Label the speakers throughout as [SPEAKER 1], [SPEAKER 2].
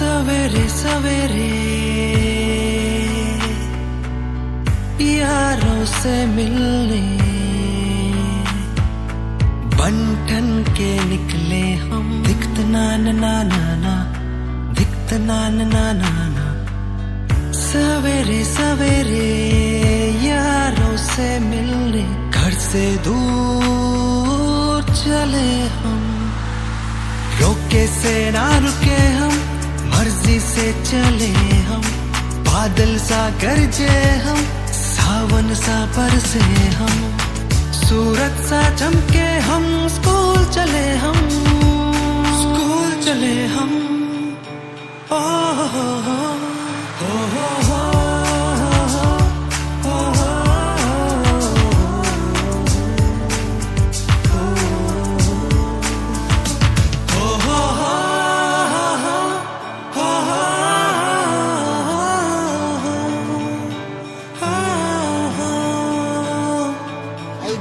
[SPEAKER 1] सवेरे सवेरे यारों से मिलने बन ठन के निकले हम। दिखत ना ना ना ना, दिखत ना ना ना ना। सवेरे सवेरे यारों से मिलने घर से दूर चले हम। रोके से ना रुके हम, मर्जी से चले हम। बादल सा गरजे हम, सावन सा बरसे हम। सूरज सा चमके हम, स्कूल चले हम, स्कूल चले हम। ओ हो हो हो हो हो।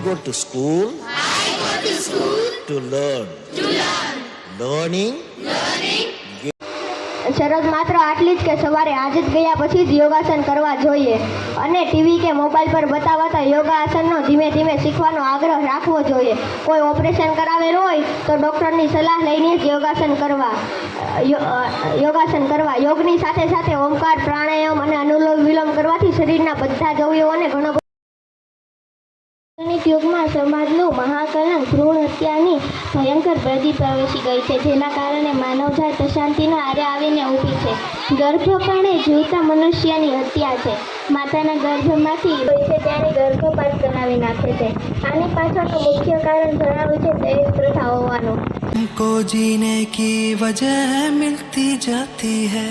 [SPEAKER 2] Go to school.
[SPEAKER 3] I go to school
[SPEAKER 2] To learn.
[SPEAKER 3] to learn.
[SPEAKER 2] Learning.
[SPEAKER 4] શરત માત્ર આટલી જ કે સવારે આજ જ ગયા પછી જ યોગાસન કરવા જોઈએ અને ટીવી કે મોબાઈલ પર બતાવતા યોગાસનનો ધીમે ધીમે શીખવાનો આગ્રહ રાખવો જોઈએ. કોઈ ઓપરેશન કરાવેલ હોય તો ડૉક્ટરની સલાહ લઈને જ યોગાસન કરવા. યોગની સાથે સાથે ઓમકાર, પ્રાણાયામ અને અનુલોમ વિલોમ કરવાથી શરીરના બધા જ અવયવોને ઘણો આધુનિક યુગમાં સમાજનું મહાકલંક ભ્રૂણ હત્યાની ભયંકર બદી પ્રવેશી ગઈ છે, જેના કારણે માનવજાત અશાંતિના આરે આવીને ઊભી છે. ગર્ભપાણે જીવતા મનુષ્યની હત્યા છે. માતાના ગર્ભમાંથી હોય છે ત્યારે ગર્ભપાત કરાવી નાખે છે. આની પાછળનું મુખ્ય કારણ જણાવ્યું છે દહેજ પ્રથા હોવાનું.
[SPEAKER 1] हमको जीने की वजह मिलती जाती है.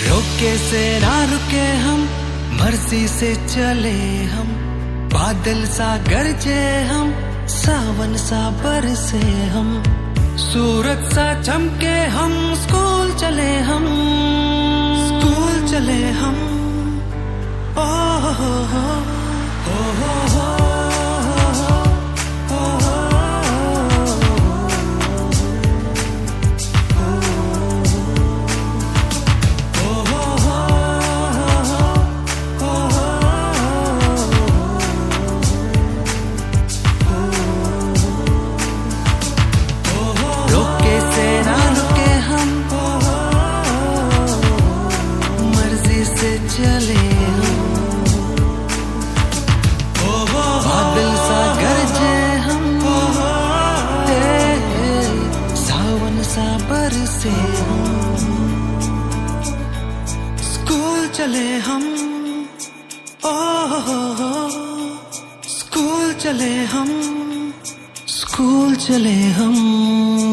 [SPEAKER 1] रोके से ना रुके हम, मर्जी से चले हम. बादल सा गरजे हम, सावन सा बरसे हम. सूरज सा चमके हम, स्कूल चले हम, स्कूल चले हम. ओ हो हो हो हो हो. चले हम, बादल सा गरजे हम, सावन सा बरसे हम. स्कूल चले हम, स्कूल चले हम, स्कूल चले हम.